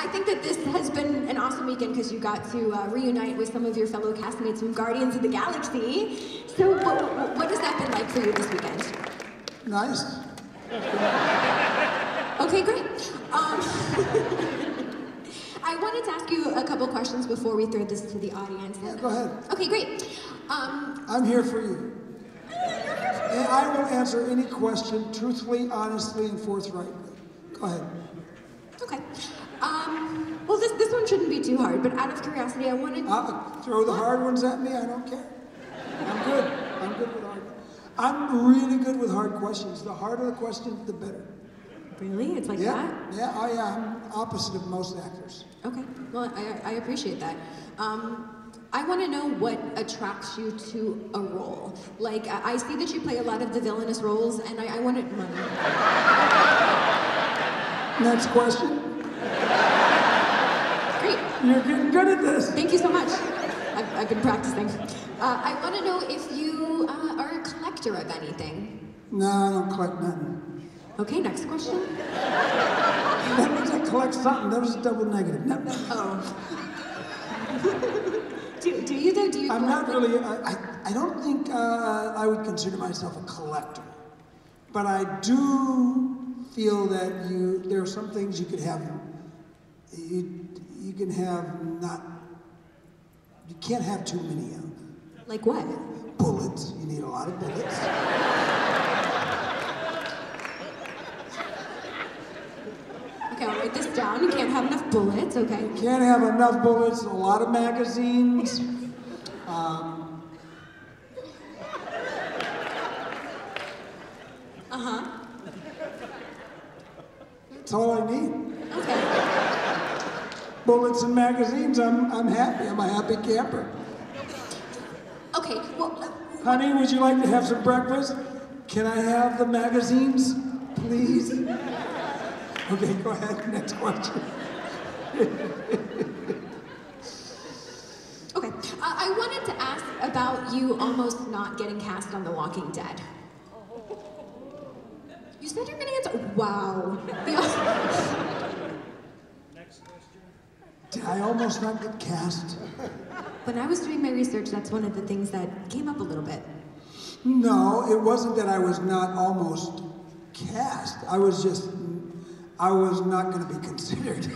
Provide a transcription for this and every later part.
I think that this has been an awesome weekend because you got to reunite with some of your fellow castmates from Guardians of the Galaxy. So what has that been like for you this weekend? Nice. Okay, great. I wanted to ask you a couple questions before we throw this to the audience. Yeah, go ahead. Okay, great. I'm here for you. And I will answer any question truthfully, honestly, and forthrightly. Go ahead. Okay. Well, this one shouldn't be too hard, but out of curiosity, I wanted to... Throw the hard ones at me, I don't care. I'm good. I'm good with hard. I'm really good with hard questions. The harder the question, the better. Really? It's like that? Yeah, I'm opposite of most actors. Okay, well, I appreciate that. I want to know what attracts you to a role. Like, I see that you play a lot of the villainous roles, and I wanted money. Next question. Great. You're getting good at this. Thank you so much. I've been practicing. I want to know if you are a collector of anything. No, I don't collect nothing. Okay, next question. That means I collect something. That was a double negative. No. Oh. do you though? Do you? I'm not really. I don't think I would consider myself a collector, but I do feel that there are some things you could have. You can have not. You can't have too many of. Like what? Bullets. You need a lot of bullets. Okay, I'll write this down. You can't have enough bullets, okay? You can't have enough bullets, a lot of magazines. That's all I need. Okay. Bullets and magazines, I'm happy. I'm a happy camper. Okay, well... Honey, would you like to have some breakfast? Can I have the magazines, please? Okay, go ahead, next question. Okay, I wanted to ask about you almost not getting cast on The Walking Dead. You said you're gonna get to... Wow. Next question. Did I almost not get cast? When I was doing my research, that's one of the things that came up a little bit. No, it wasn't that I was not almost cast. I was not going to be considered.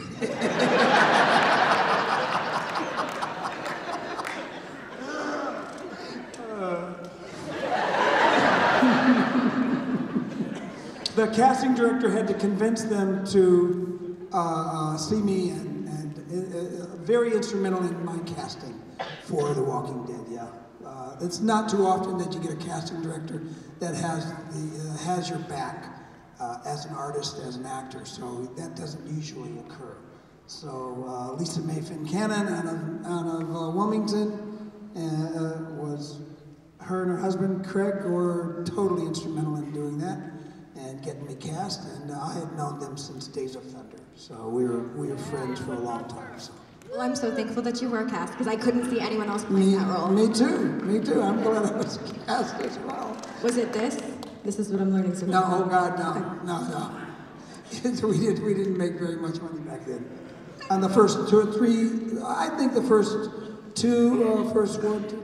The casting director had to convince them to see me, and very instrumental in my casting for The Walking Dead. Yeah, it's not too often that you get a casting director that has your back as an artist, as an actor. So that doesn't usually occur. So Lisa Mae Fincannon out of Wilmington was her and her husband Craig were totally instrumental in doing that and getting me cast, and I had known them since Days of Thunder, so we were friends for a long time. So. Well, I'm so thankful that you were cast, because I couldn't see anyone else playing that role. Me too. I'm glad I was cast as well. Was it this? This is what I'm learning so far. No, oh God, no, Okay. no. we didn't make very much money back then. On the first 2 or 3, I think the first 1, 2,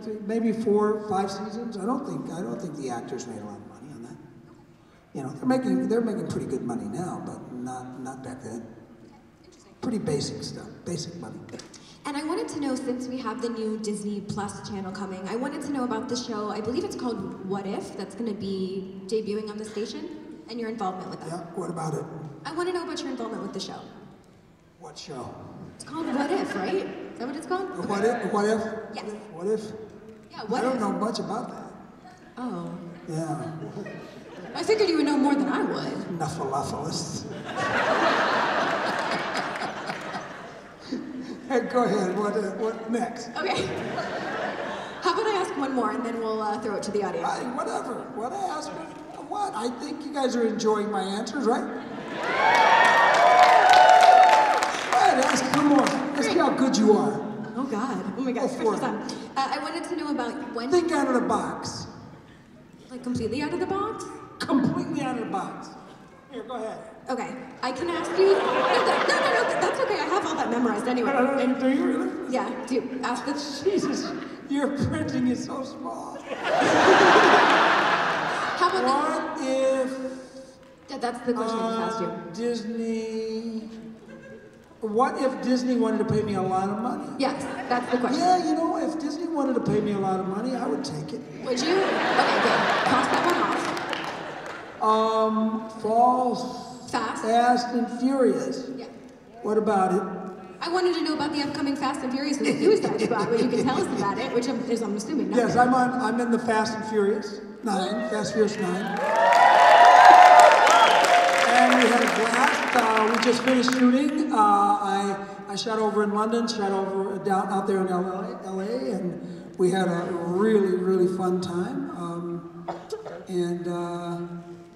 3, maybe 4, 5 seasons. I don't think the actors made a lot of money on that. You know, they're making pretty good money now, but not back then. Pretty basic stuff, basic money. And I wanted to know, since we have the new Disney Plus channel coming, I wanted to know about the show. I believe it's called What If, that's going to be debuting on the station, and your involvement with that. Yeah, what about it? I want to know about your involvement with the show. What show? It's called What If, right? Is that what it's called? What If? What If? Yes. What If? Yeah, What If? I don't know much about that. Oh. Yeah. I figured you would know more than I would. Nuffaluffalis. Go ahead, what next? Okay. How about I ask one more and then we'll throw it to the audience? Whatever. What I ask? What? I think you guys are enjoying my answers, right? Go ahead, ask one more. Let's see how good you are. Oh God. Oh my God. First time. I wanted to know about when... Think out of the box. Like completely out of the box? Completely out of the box. Here, go ahead. Okay. I can ask you... No, that's okay. I have all that. memorized anyway. And, do you really? yeah, do ask the... Jesus, your printing is so small. How about What if... That's the question I just asked you. Disney... What if Disney wanted to pay me a lot of money? Yes, that's the question. Yeah, you know, if Disney wanted to pay me a lot of money, I would take it. Would you? Okay, good. Cross that one off. Fast and Furious. Yeah. What about it? I wanted to know about the upcoming Fast and Furious and the Suicide Squad, but you can tell us about it, which I'm assuming not. Yes, I'm in the Fast and Furious 9, Fast and Furious 9. And we had a blast. We just finished shooting. I shot over in London, shot over down out there in LA, and we had a really, really fun time.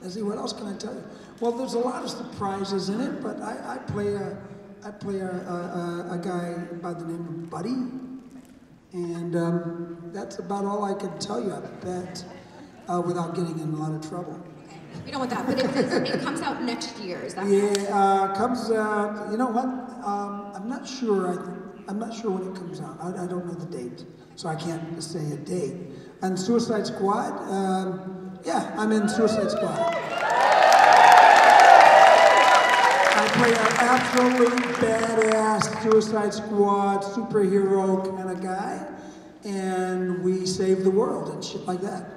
Let's see, what else can I tell you? Well, there's a lot of surprises in it, but I play a guy by the name of Buddy, and that's about all I can tell you, I bet, without getting in a lot of trouble. We don't want that, but it comes out next year, is that correct? Yeah, comes out, you know what, I'm not sure, I'm not sure when it comes out. I don't know the date, so I can't say a date. And Suicide Squad, yeah, I'm in Suicide Squad. I play an absolutely badass Suicide Squad superhero kind of guy, and we save the world and shit like that.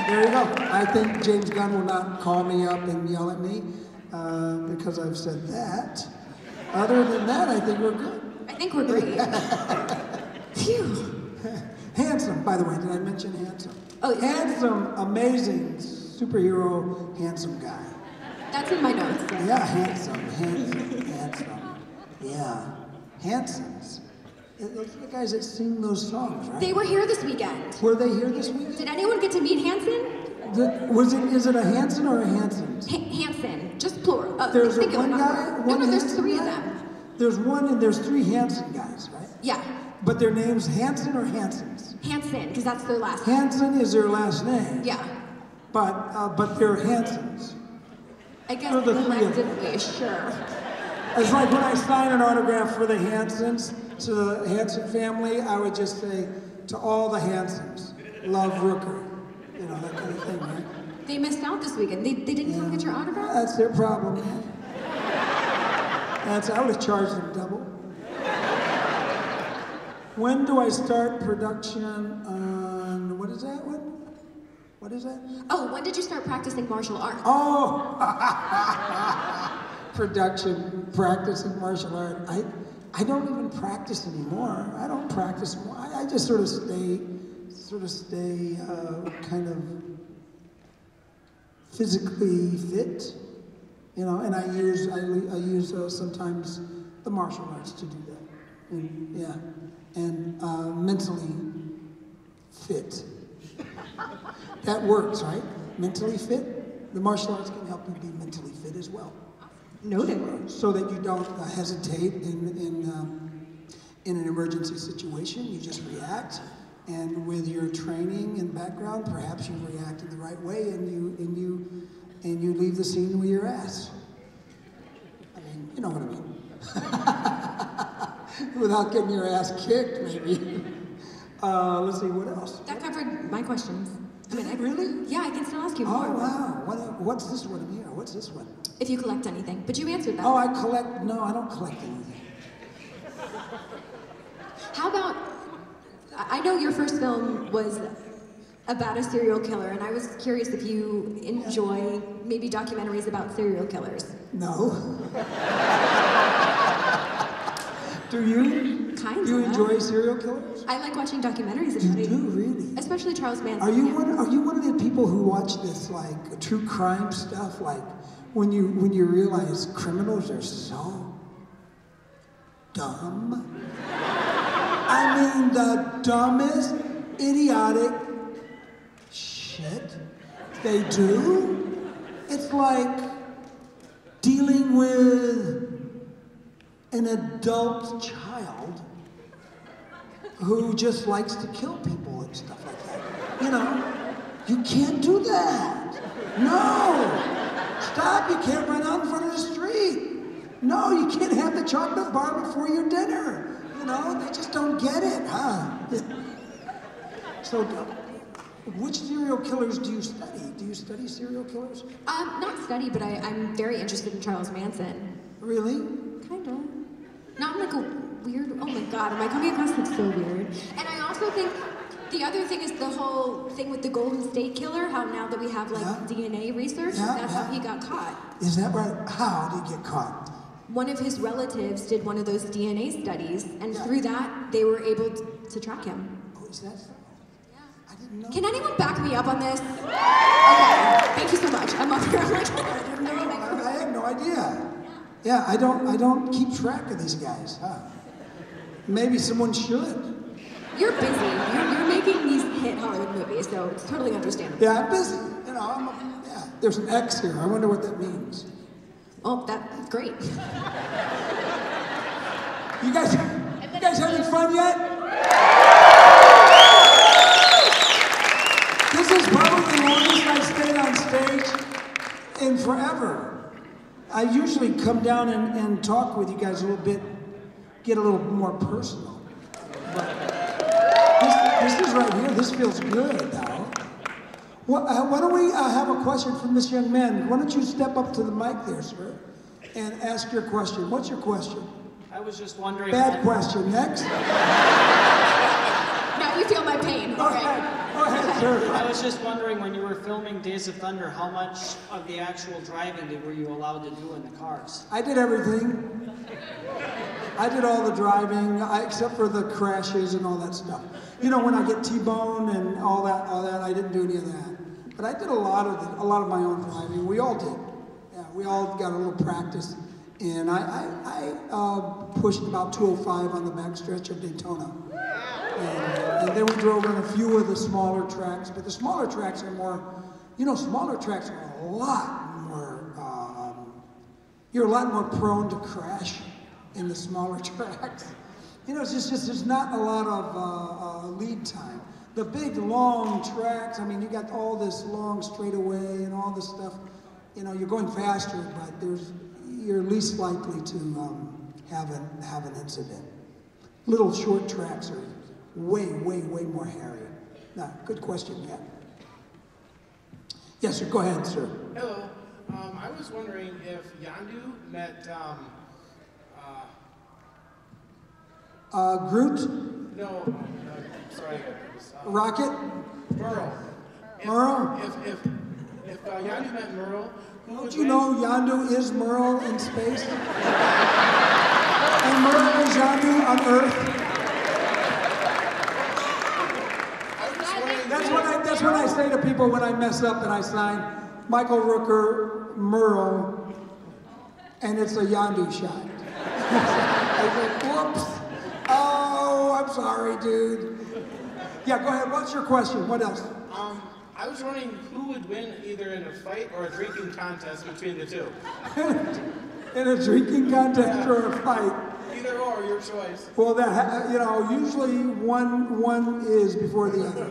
There you go. I think James Gunn will not call me up and yell at me because I've said that. Other than that, I think we're good. I think we're great. Phew. Handsome, by the way, did I mention handsome? Oh, yeah. Handsome, amazing superhero, handsome guy. That's in my notes. Yeah, handsome. Yeah, handsomes. Those are the guys that sing those songs, right? They were here this weekend. Were they here this weekend? Did anyone get to meet Hanson? Is it a Hanson or a Hansons? Hanson, just plural. There's singular, one guy? No, there's Hanson three guy? of them. There's one and there's three Hanson guys, right? Yeah. But their name's Hanson or Hansons? Hanson, because that's their last name. Hanson is their last name. Yeah. But they're Hansons. I guess They're the three of them. collectively, sure. It's like when I sign an autograph for the Hansons, to the Hanson family, I would just say, to all the Hansons, love Rooker. You know, that kind of thing, right? They missed out this weekend. They didn't come get your autograph? That's their problem, man. I would have charged them double. When do I start production on, what is that one? What is that? Oh, when did you start practicing martial arts? Oh! Practicing martial art. I don't even practice anymore. I don't practice anymore. I just sort of stay kind of physically fit, you know, and I use sometimes the martial arts to do that. And mentally fit. That works, right? Mentally fit. The martial arts can help you be mentally fit as well. Noted. So that you don't hesitate in an emergency situation. You just react, and with your training and background, perhaps you react in the right way, and you leave the scene with your ass. I mean, you know what I mean. Without getting your ass kicked, maybe. Let's see, what else? That covered my questions. Really? Yeah, I can still ask you more. Oh, wow. What's this one here? What's this one? If you collect anything. But you answered that. Oh, I don't collect anything. How about, I know your first film was about a serial killer, and I was curious if you enjoy maybe documentaries about serial killers. No. Do you? Kind of. Do you enjoy serial killers? I like watching documentaries about it. You do, really? Especially Charles Manson. Are you one of the people who watch this like true crime stuff? Like when you realize criminals are so dumb. I mean the dumbest, idiotic shit they do. It's like dealing with an adult child who just likes to kill people and stuff like that. You know, you can't do that. No, stop, you can't run out in front of the street. No, you can't have the chocolate bar before your dinner. You know, they just don't get it, huh? So, which serial killers do you study? Do you study serial killers? Not study, but I'm very interested in Charles Manson. Really? Kinda. Not like a weird, oh my god, am I coming across like so weird? And I also think the other thing is the whole thing with the Golden State Killer, how now that we have like DNA research, that's how he got caught. Is that right? How did he get caught? One of his relatives did one of those DNA studies, and through that, they were able to track him. Oh, is that so? Yeah. I didn't know. Can anyone back me up on this? Okay, thank you so much. I'm up here, I'm like, I didn't know. I had no idea. Yeah, I don't keep track of these guys, huh? Maybe someone should. You're busy. You're making these hit Hollywood movies, so it's totally understandable. Yeah, I'm busy. You know, there's an X here. I wonder what that means. Oh, that's great. You guys having fun yet? This is probably the longest I stayed on stage in forever. I usually come down and talk with you guys a little bit, get a little more personal. But this is right here. This feels good, though. Why don't we have a question from this young man? Why don't you step up to the mic there, sir, and ask your question. What's your question? I was just wondering... Bad question. Next. Now you feel my pain. Go ahead, sir. I was just wondering, when you were filming Days of Thunder, how much of the actual driving were you allowed to do in the cars? I did everything. I did all the driving, except for the crashes and all that stuff. You know, when I get T-boned and all that, I didn't do any of that. But I did a lot of my own driving. We all did. Yeah, we all got a little practice. And I pushed about 205 on the backstretch of Daytona. And then we drove on a few of the smaller tracks. But the smaller tracks are more, you know, smaller tracks are a lot more, you're a lot more prone to crash in the smaller tracks. You know, it's just there's not a lot of lead time. The big, long tracks, I mean, you got all this long straightaway and all this stuff. You know, you're going faster, but you're least likely to have an incident. Little short tracks are way more hairy. Now, good question, yeah. Yes, sir, go ahead, sir. Hello. I was wondering if Yondu met, Groot? no, sorry. Rocket? Merle. Merle? If Yondu met Merle, who Don't would you win? know Yondu is Merle in space? And Merle is Yondu on Earth? That's what I say to people when I mess up and I sign Michael Rooker, Merle, and it's a Yondu shot. I go, whoops. Oh, I'm sorry, dude. Yeah, go ahead. What's your question? What else? I was wondering who would win either in a fight or a drinking contest between the two. In a drinking contest or a fight? Either or, your choice. Well, that, you know, usually one is before the other.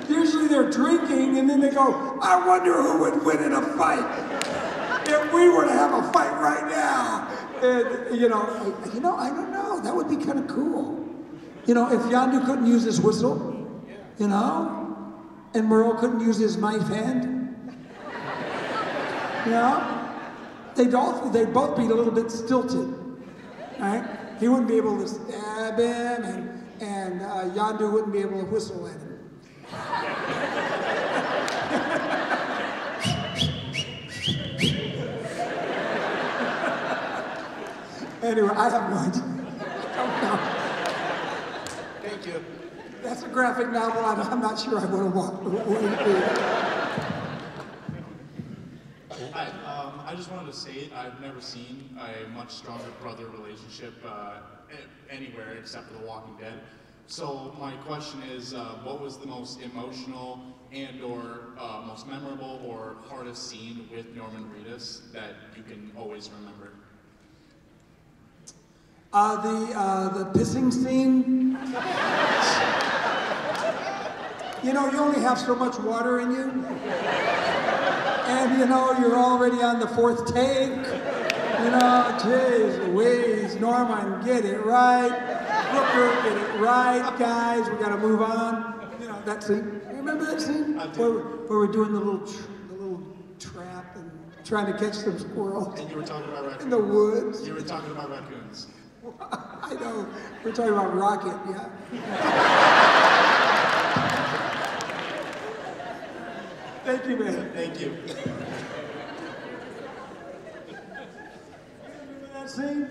Usually they're drinking and then they go, I wonder who would win in a fight if we were to have a fight right now. And, you know, I don't know. That would be kind of cool. You know, if Yondu couldn't use his whistle, you know, and Merle couldn't use his knife hand, you know, they'd both be a little bit stilted, right? He wouldn't be able to stab him, and Yondu wouldn't be able to whistle at him. Anyway, I have no idea. I don't know. Thank you. That's a graphic novel. I'm not sure I want to read. Hi, I just wanted to say I've never seen a much stronger brother relationship anywhere except for The Walking Dead. So my question is, what was the most emotional and/or most memorable or hardest scene with Norman Reedus that you can always remember? The pissing scene. You know, you only have so much water in you. And you know, you're already on the 4th take. You know, jeez Louise, Norman, get it right. Rooker, get it right, guys. We gotta move on. You know that scene. You remember that scene where we're doing the little trap and trying to catch some squirrels. And you were talking about raccoons. In the woods. You were talking about raccoons. I know. We're talking about Rocket, yeah. Thank you, man. Thank you. Remember that scene?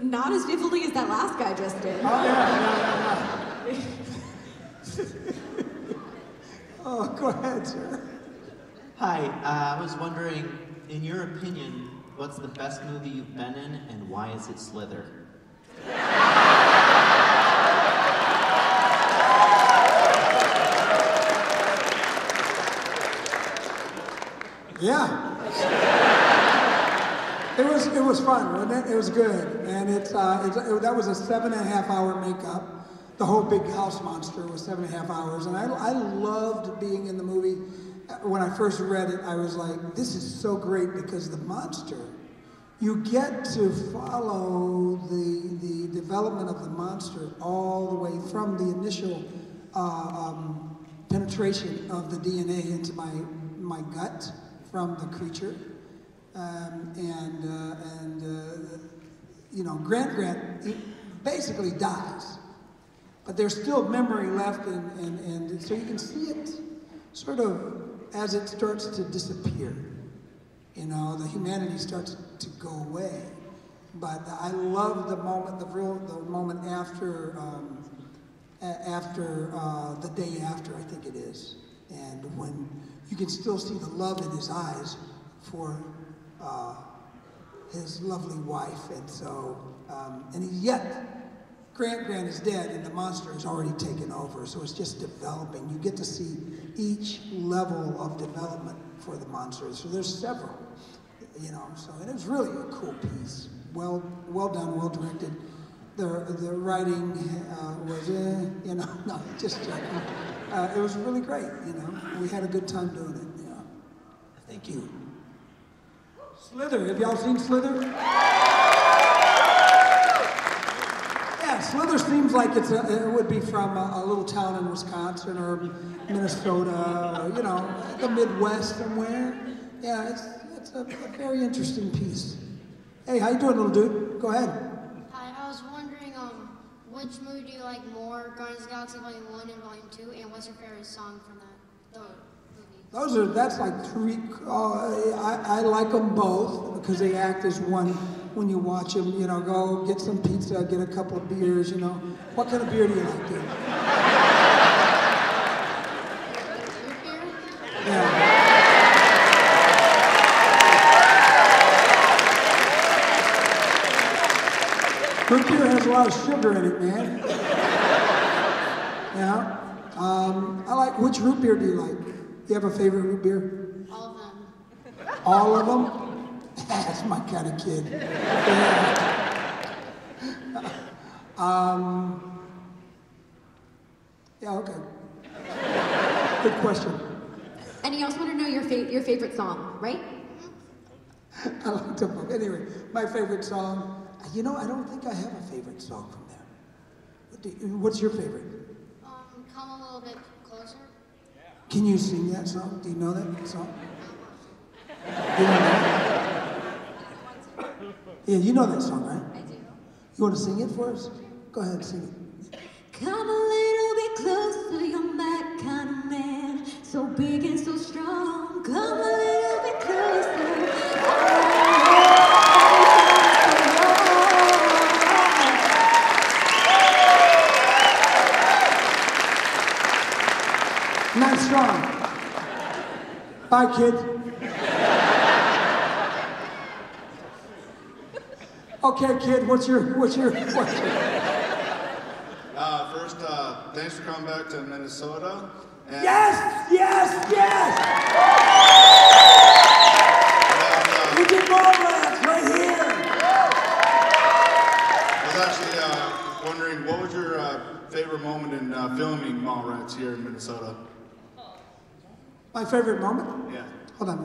Not as vividly as that last guy just did. Oh, yeah. Oh, go ahead, sir. Hi, I was wondering, in your opinion, what's the best movie you've been in, and why is it Slither? Yeah. It was fun, wasn't it? It was good, and that was a 7.5-hour makeup. The whole big house monster was 7.5 hours, and I loved being in the movie. When I first read it, I was like, this is so great because the monster, you get to follow the development of the monster all the way from the initial penetration of the DNA into my gut from the creature, you know, Grant basically dies, but there's still memory left, and so you can see it sort of as it starts to disappear. You know, the humanity starts to go away. But I love the moment, the moment after the day after, I think it is, and when you can still see the love in his eyes for his lovely wife, and so yet Grant is dead, and the monster has already taken over. So it's just developing. You get to see each level of development for the monster. So there's several, you know. So it was really a cool piece. Well done, well directed. The writing was, you know, no, just joking. It was really great, you know. We had a good time doing it. Yeah. Thank you. Slither. Have y'all seen Slither? Yeah, Slither seems like it would be from a little town in Wisconsin or Minnesota, or, you know, the Midwest somewhere. Yeah, it's a very interesting piece. Hey, how you doing, little dude? Go ahead. Hi, I was wondering, which movie do you like more, Guardians of the Galaxy Volume 1 and Volume 2, and what's your favorite song from that movie? That's like three, I like them both because they act as one when you watch them. You know, go get some pizza, get a couple of beers, you know. What kind of beer do you like, dude? Root beer? Yeah. Root beer has a lot of sugar in it, man. Yeah. I like, which root beer do you like? You have a favorite root beer? All of them. All of them? That's my kind of kid. Yeah. Yeah, okay. Good question. And you also want to know your favorite song, right? I like to book. Anyway, my favorite song, you know, I don't think I have a favorite song from them. What's your favorite? Come a little bit closer. Can you sing that song? Do you know that song? Do you know that? Yeah, you know that song, right? I do. You want to sing it for us? Go ahead, sing it. Come a little bit closer, you're my kind of man, so big and so strong. Come a little bit closer. Nice song. Bye, kid. Okay, kid, what's your question? First, thanks for coming back to Minnesota. And Yes! We did more rats right here. I was actually wondering, what was your favorite moment in filming Mallrats here in Minnesota? My favorite moment? Yeah. Hold on.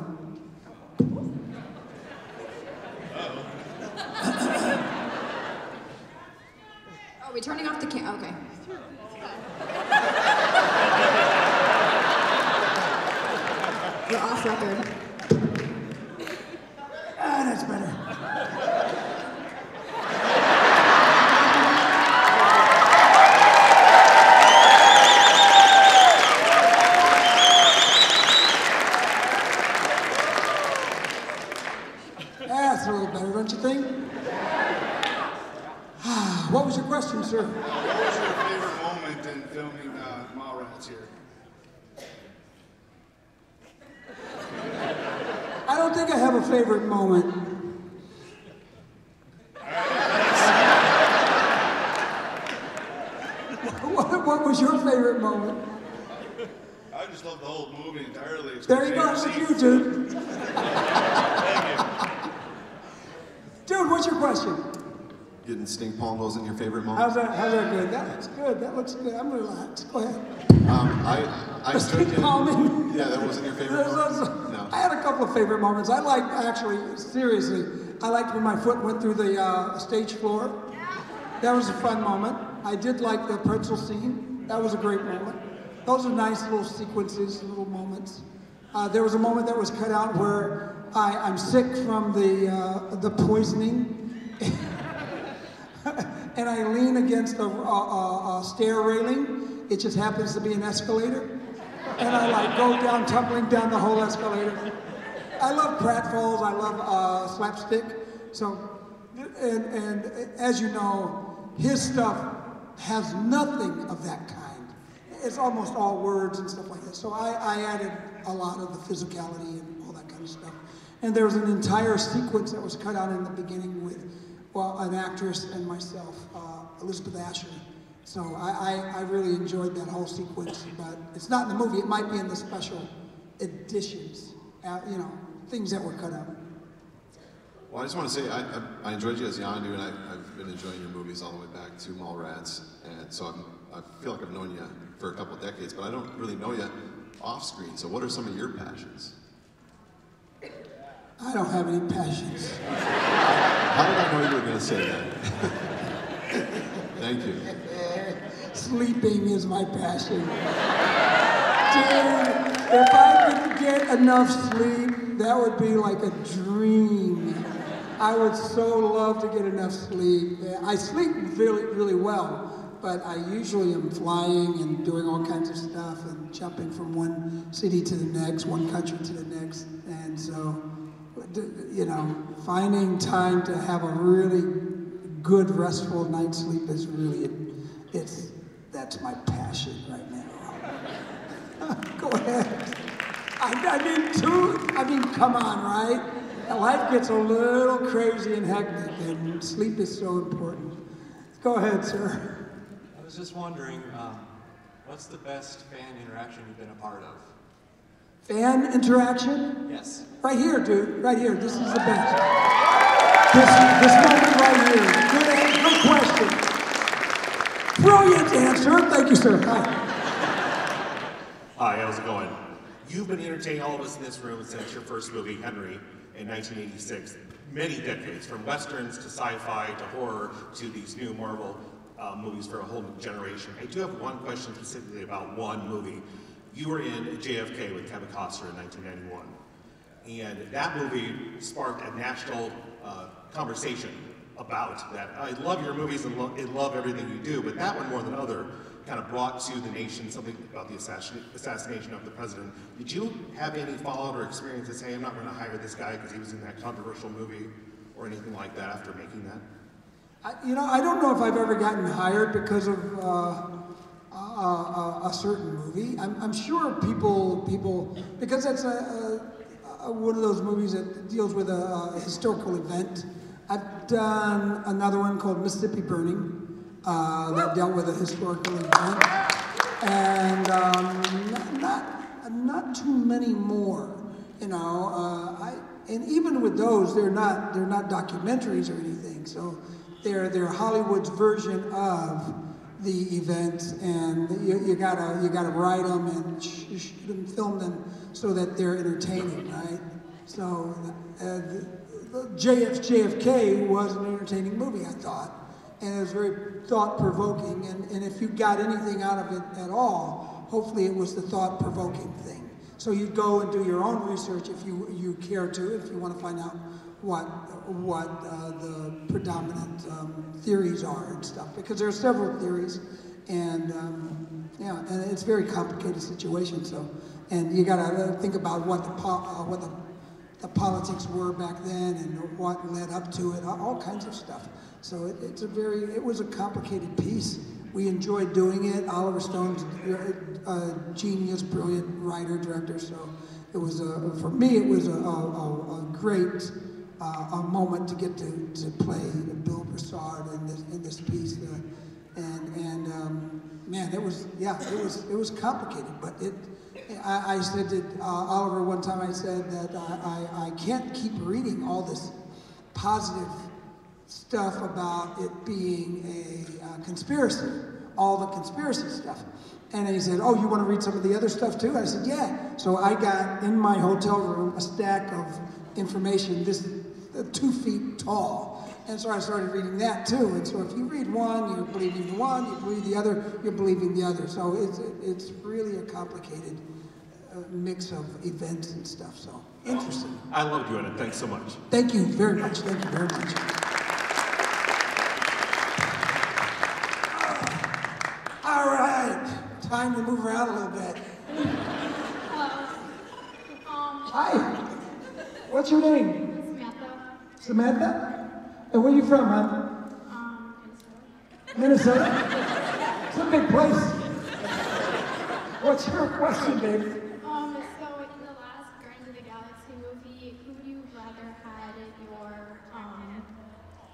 Are we turning off the camera? Okay. We're off record. Ah, that's better. That's a little better, don't you think? What was your question, sir? What was your favorite moment in filming Mallrats here? I don't think I have a favorite moment. What was your favorite moment? I just love the whole movie entirely. There you go, it's you, dude. Dude, what's your question? Getting stink pongos in your favorite moment? How's that good? That looks good. That looks good. I'm relaxed. Go ahead. I Stink palming. Yeah, that wasn't your favorite moment? No. I had a couple of favorite moments. I liked, actually, seriously, I liked when my foot went through the stage floor. That was a fun moment. I did like the pretzel scene. That was a great moment. Those are nice little sequences, little moments. There was a moment that was cut out where I'm sick from the poisoning. And I lean against a stair railing. It just happens to be an escalator. And I like go down, tumbling down the whole escalator. I love pratfalls, I love slapstick. So, and as you know, his stuff has nothing of that kind. It's almost all words and stuff like that. So I added a lot of the physicality and all that kind of stuff. And there was an entire sequence that was cut out in the beginning with, well, an actress and myself, Elizabeth Ashley. So I really enjoyed that whole sequence, but it's not in the movie. It might be in the special editions, you know, things that were cut out. Well, I just want to say I enjoyed you as Yondu, and I've been enjoying your movies all the way back to Mallrats, and so I feel like I've known you for a couple of decades, but I don't really know you off screen. So what are some of your passions? I don't have any passions. How did I know you were going to say that? Thank you. Sleeping is my passion. Dude, if I could get enough sleep, that would be like a dream. I would so love to get enough sleep. I sleep really, really well, but I usually am flying and doing all kinds of stuff and jumping from one city to the next, one country to the next. And so, you know, finding time to have a really good, restful night's sleep is really, that's my passion right now. Go ahead. I mean, come on, right? Life gets a little crazy and hectic, and sleep is so important. Go ahead, sir. I was just wondering, what's the best fan interaction you've been a part of? Fan interaction? Yes. Right here, dude. Right here. This is the best. This moment right here. Good question. Brilliant answer. Thank you, sir. Hi. Hi, how's it going? You've been entertaining all of us in this room since your first movie, Henry, in 1986. Many decades, from westerns to sci-fi to horror to these new Marvel movies for a whole new generation. I do have one question specifically about one movie. You were in JFK with Kevin Costner in 1991. And that movie sparked a national conversation about that. I love your movies and love everything you do, but that one more than other kind of brought to the nation something about the assassination of the president. Did you have any fallout or experience to say, I'm not going to hire this guy because he was in that controversial movie or anything like that after making that? You know, I don't know if I've ever gotten hired because of a certain movie. I'm sure people, because that's one of those movies that deals with a historical event. I've done another one called Mississippi Burning that dealt with a historical event, and not too many more. You know, and even with those, they're not documentaries or anything. So they're Hollywood's version of the events, and you gotta write them and shoot them, film them so that they're entertaining, right? So JFK was an entertaining movie, I thought, and it was very thought-provoking, and if you got anything out of it at all, hopefully it was the thought-provoking thing. So you go and do your own research if you care to, if you want to find out what the predominant theories are and stuff, because there are several theories, and yeah, and it's a very complicated situation. So, and you gotta think about what the politics were back then and what led up to it, all kinds of stuff. So it was a complicated piece. We enjoyed doing it. Oliver Stone's a genius, brilliant writer, director. So it was for me, it was a great moment to get to play Bill Broussard in this piece, man, it was complicated, but I said to Oliver one time, I said that I can't keep reading all this positive stuff about it being a conspiracy, all the conspiracy stuff. And he said, oh, you want to read some of the other stuff too? I said, yeah. So I got in my hotel room a stack of information 2 feet tall. And so I started reading that too. And so if you read one, you're believing the one, you believe the other, you're believing the other. So it's really a complicated mix of events and stuff. So interesting. I love doing it. Thanks so much. Thank you very much. Thank you very much. All right, time to move around a little bit. Hi. What's your name? Samantha. Samantha? And where are you from, hon? Minnesota? It's a big place. What's your question, babe? So in the last Guardians of the Galaxy movie, who would you rather had your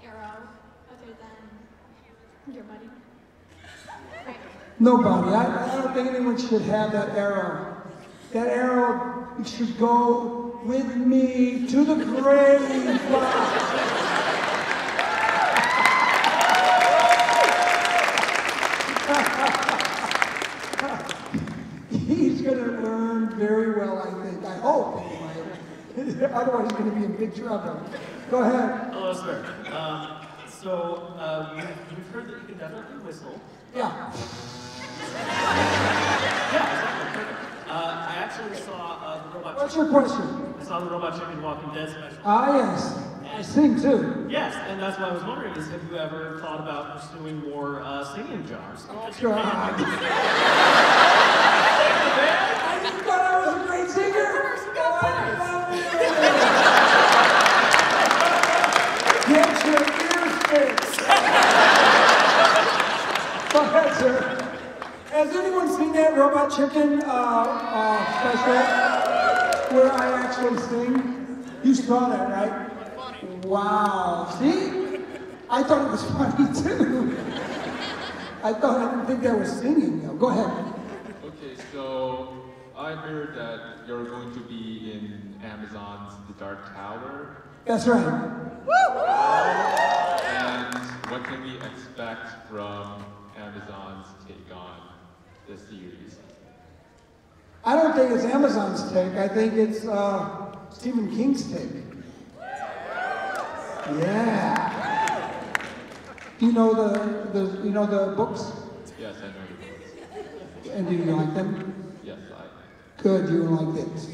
arrow other than your buddy? Right. Nobody. I don't think anyone should have that arrow. That arrow should go with me to the grave. He's going to learn very well, I think. I hope. Otherwise, he's going to be in big trouble. Go ahead. Hello, sir. You've heard that you can definitely whistle. Yeah. I actually saw the robot. What's your question? I saw the Robot Chicken Walking Dead special. Ah, yes. I sing too. Yes, and that's what I was wondering is, have you ever thought about pursuing more singing jobs? Sure. I just thought I was a great singer. Get your ears fixed. Go ahead, sir. Has anyone seen that Robot Chicken special where I actually sing? You saw that, right? Wow. See? I thought it was funny too. I didn't think that was singing though. Go ahead. Okay, so I heard that you're going to be in Amazon's The Dark Tower. That's right. And what can we expect from Amazon's take on this series? I don't think it's Amazon's take. I think it's Stephen King's take. Yeah. You know the books? Yes, I know the books. And do you like them? Yes, I. Good, you like it.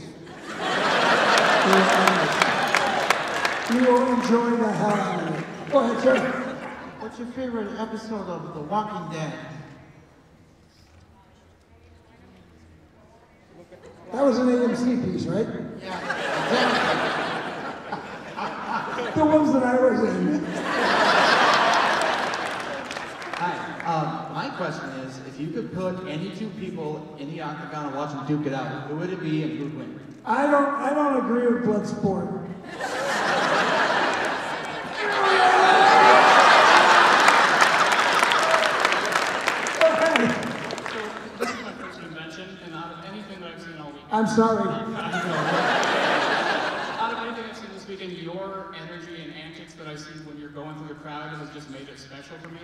You will enjoy the hell out of it. Go ahead, sir. What's your favorite episode of The Walking Dead? That was an AMC piece, right? Yeah. The ones that I was in. Hi. My question is, if you could put any two people in the octagon and watch them duke it out, who would it be and who'd win? I don't agree with Bloodsport. This is my first convention, and out of anything that I've seen all week. I'm sorry. Out of anything I've seen this speaking, your energy and antics that I see when you're going through the crowd has just made it special for me.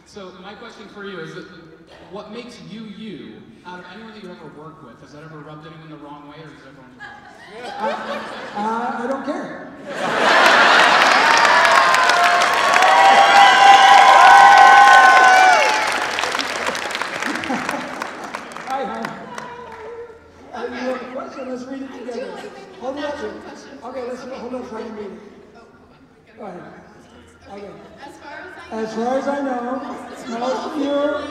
So my question for you is that what makes you you out of anyone that you ever worked with? Has that ever rubbed anyone the wrong way, or does everyone just I don't care. Hi, hon. You have a question? Let's read it together. Hold it up here. Okay, hold on, try and read it. Go ahead. Okay. As far as I know, most of your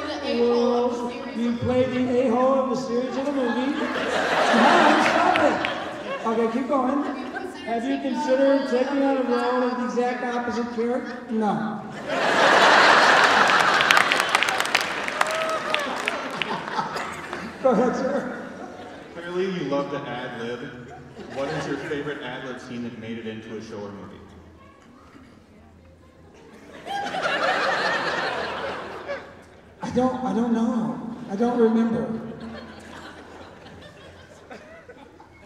roles, you played the a-hole of the series of the movie. Stop it. Okay, keep going. Have you considered taking on a role of the exact opposite character? No. Go ahead, sir. Clearly, you love to ad-lib. What is your favorite ad-lib scene that made it into a show or movie? I don't know. I don't remember.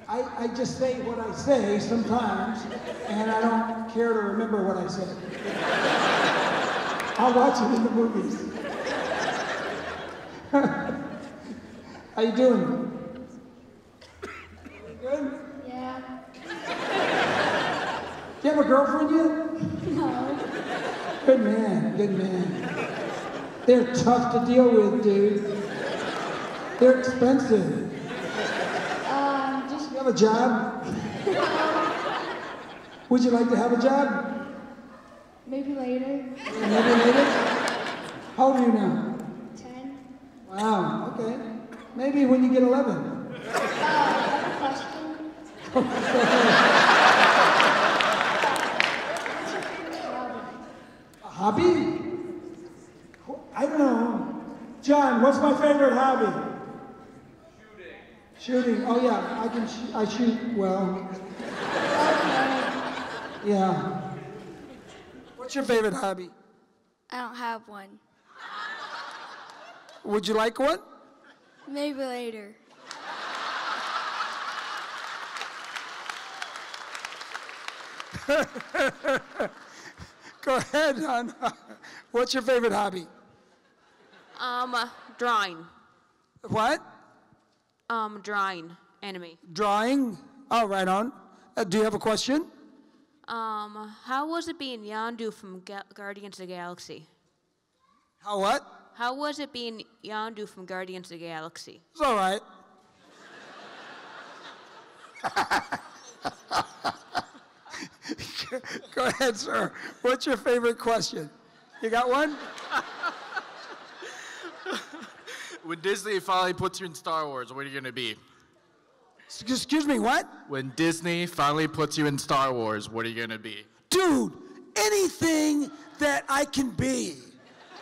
I just say what I say sometimes, and I don't care to remember what I said. I'll watch it in the movies. How you doing? Good? Yeah. Do you have a girlfriend yet? No. Good man, good man. They're tough to deal with, dude. They're expensive. Just... You have a job? Would you like to have a job? Maybe later. Maybe later? How old are you now? 10. Wow, okay. Maybe when you get 11. I have a question. A hobby? I don't know. John, what's my favorite hobby? Shooting. Oh yeah, I shoot well. Yeah. What's your favorite hobby? I don't have one. Would you like one? Maybe later. Go ahead, hon. What's your favorite hobby? Drawing. What? Drawing. Anime. Drawing? Oh, right on. Do you have a question? How was it being Yondu from Guardians of the Galaxy? How what? How was it being Yondu from Guardians of the Galaxy? It's all right. Go ahead, sir. What's your favorite question? You got one? When Disney finally puts you in Star Wars, what are you going to be? Excuse me, what? When Disney finally puts you in Star Wars, what are you going to be? Dude, anything that I can be.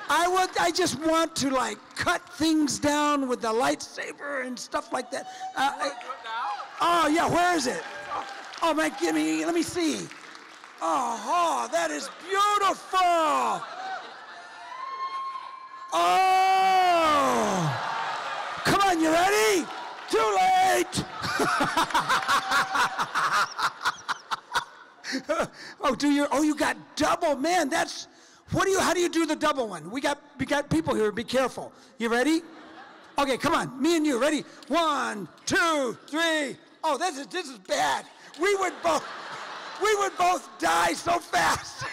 I just want to like cut things down with the lightsaber and stuff like that. Oh yeah, where is it? Oh man, let me see. Oh, that is beautiful. Oh, come on, you ready? Too late. You got double, man. That's, how do you do the double one? We got people here, be careful. You ready? Okay, come on, me and you, ready? 1, 2, 3. Oh, this is bad. We would both die so fast.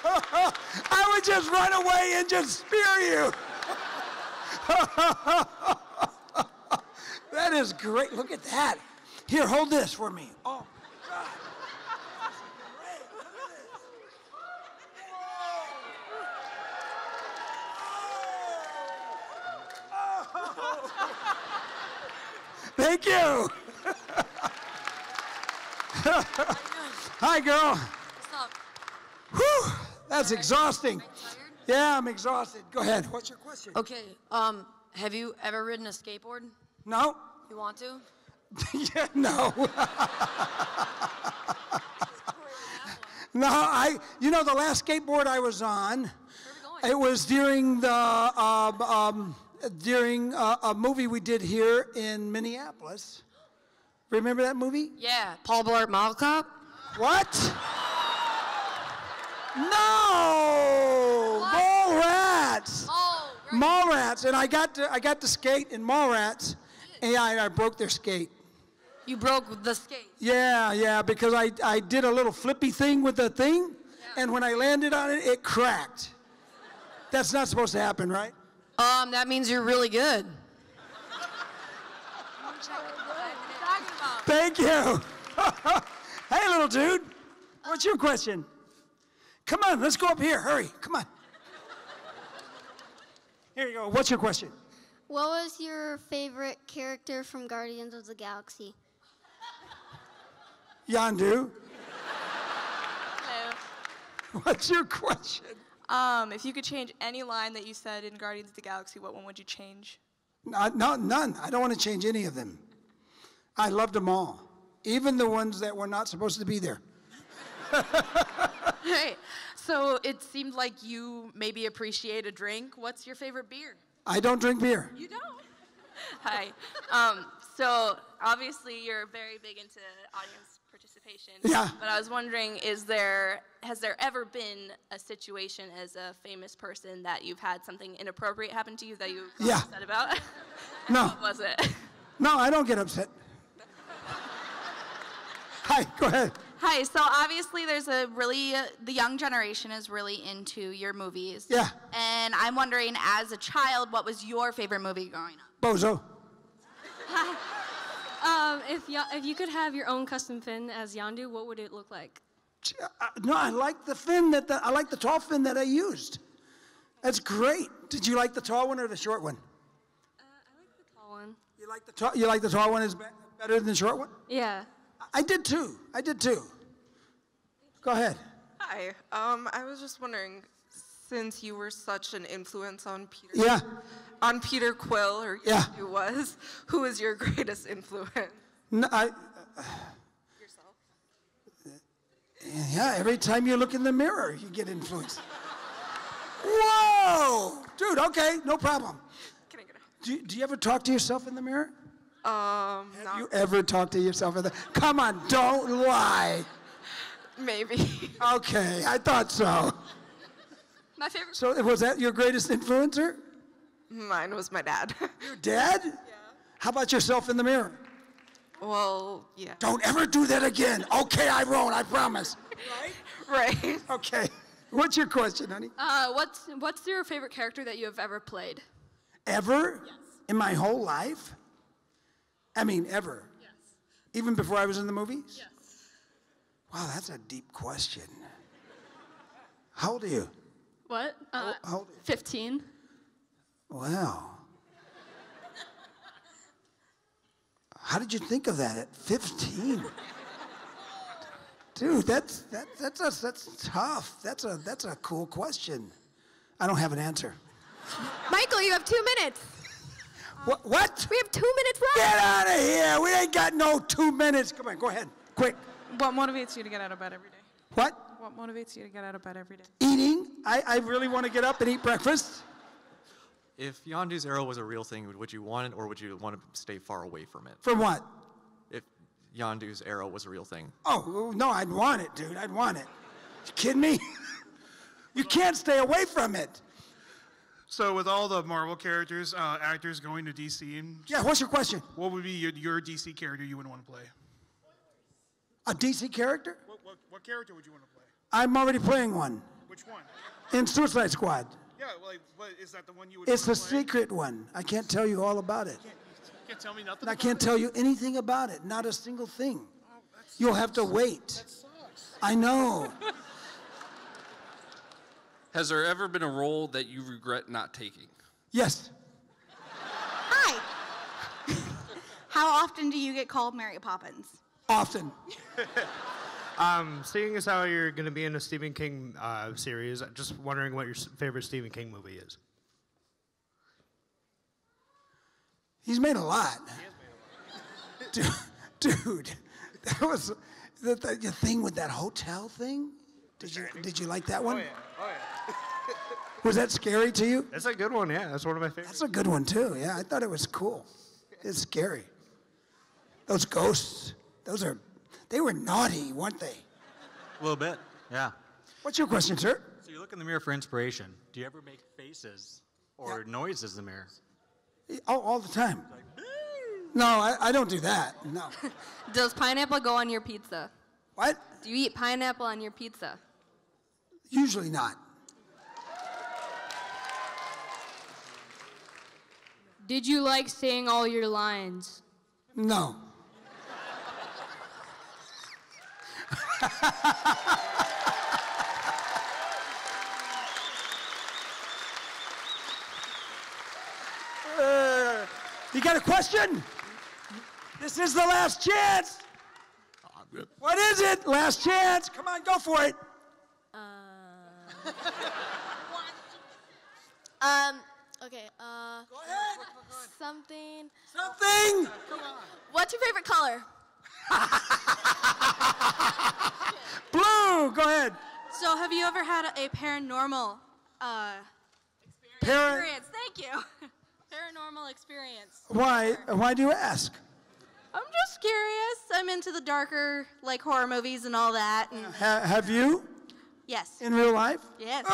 I would just run away and just spear you. That is great. Look at that. Here, hold this for me. Oh, God. Thank you. Hi, girl. What's up? Whew, that's exhausting. Yeah, I'm exhausted. Go ahead. What's your question? Okay. Have you ever ridden a skateboard? No. You want to? Yeah, no. No, the last skateboard I was on, it was during a movie we did here in Minneapolis. Remember that movie? Yeah, Paul Blart Mall Cop. What? No! What? Mallrats! Oh, right. Mallrats, and I got to skate in Mallrats, and I broke their skate. You broke the skate. Yeah, because I did a little flippy thing with the thing, and when I landed on it, it cracked. That's not supposed to happen, right? That means you're really good. Thank you. Hey, little dude. What's your question? Come on, let's go up here. Hurry, come on. Here you go. What's your question? What was your favorite character from Guardians of the Galaxy? Yondu. Hello. What's your question? If you could change any line that you said in Guardians of the Galaxy, what one would you change? None. I don't want to change any of them. I loved them all, even the ones that were not supposed to be there. Hey, so it seemed like you maybe appreciate a drink. What's your favorite beer? I don't drink beer. You don't? Hi. So obviously you're very big into audience participation. Yeah. But I was wondering, has there ever been a situation as a famous person that you've had something inappropriate happen to you that you got upset about? No. What was it? No, I don't get upset. Hi, go ahead. Hi, so obviously there's the young generation is really into your movies. Yeah. And I'm wondering, as a child, what was your favorite movie growing up? Bozo. If you could have your own custom fin as Yondu, what would it look like? No, I like the fin I like the tall fin that I used. That's great. Did you like the tall one or the short one? I like the tall one. You like the tall one is better than the short one? Yeah. I did too. Go ahead. Hi. I was just wondering, since you were such an influence on Peter. Yeah. On Peter Quill, or yeah. Who was your greatest influence? No, Yourself. Yeah. Every time you look in the mirror, you get influenced. Whoa, dude. Okay, no problem. Can I get a... Do you ever talk to yourself in the mirror? Have you ever talked to yourself in the... Come on, don't lie. Maybe. Okay, I thought so. My favorite... So was that your greatest influencer? Mine was my dad. Your dad? Yeah. How about yourself in the mirror? Well, yeah. Don't ever do that again. Okay, I won't, I promise. Right. Okay. What's your question, honey? What's your favorite character that you have ever played? Ever? Yes. In my whole life? I mean, ever? Yes. Even before I was in the movies? Yes. Wow, that's a deep question. How old are you? What? How old are you? 15. Wow. How did you think of that at 15? Dude, that's tough. That's a cool question. I don't have an answer. Michael, you have 2 minutes. What? We have 2 minutes left. Get out of here. We ain't got no 2 minutes. Come on, go ahead. Quick. What motivates you to get out of bed every day? What? What motivates you to get out of bed every day? Eating. I really want to get up and eat breakfast. If Yondu's arrow was a real thing, would you want it or would you want to stay far away from it? From what? If Yondu's arrow was a real thing. Oh, no, I'd want it, dude. I'd want it. You kidding me? You can't stay away from it. So with all the Marvel characters, actors going to DC, and yeah, what's your question? What would be your DC character you would want to play? A DC character? What character would you want to play? I'm already playing one. Which one? In Suicide Squad. Yeah, well, is that the one you would It's want a to play? secret one. I can't tell you all about it. You can't tell me nothing. I can't tell you anything about it. Not a single thing. You'll have to wait. That sucks. I know. Has there ever been a role that you regret not taking? Yes. Hi. How often do you get called Mary Poppins? Often. Seeing as how you're going to be in a Stephen King series, I'm just wondering what your favorite Stephen King movie is. He's made a lot. Dude, that was the thing with that hotel thing. Did you like that one? Oh yeah. Was that scary to you? That's a good one, yeah. That's one of my favorites. That's a good one too. Yeah, I thought it was cool. It's scary. Those ghosts, they were naughty, weren't they? A little bit, yeah. What's your question, sir? So you look in the mirror for inspiration. Do you ever make faces or noises in the mirror? Oh, all the time. No, I don't do that, no. Does pineapple go on your pizza? What? Do you eat pineapple on your pizza? Usually not. Did you like saying all your lines? No. You got a question? This is the last chance. What is it? Last chance. Come on, go for it. Okay, Go ahead. something. Something. What's your favorite color? Blue. Go ahead. So, have you ever had a paranormal Parent. experience? Thank you. Paranormal experience. Why? Why do you ask? I'm just curious. I'm into the darker, like horror movies and all that. And Have you? yes. In real life? Yes.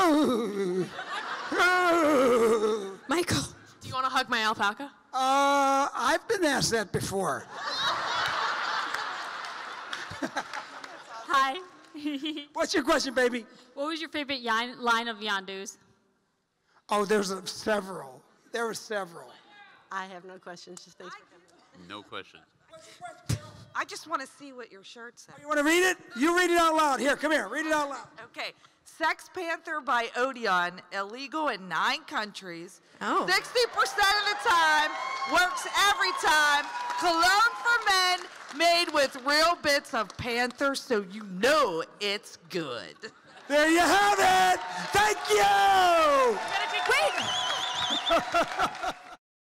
Michael, do you want to hug my alpaca? I've been asked that before. Hi. What's your question, baby? What was your favorite line of Yondu's? Oh, there's several. There were several. I have no questions. Just thanks for coming. No questions. I just want to see what your shirt says. You want to read it? You read it out loud. Here, come here. Read it out loud. Okay. Sex Panther by Odeon, illegal in 9 countries. 60% of the time, works every time. Cologne for men, made with real bits of panther, so you know it's good. There you have it. Thank you. Wait.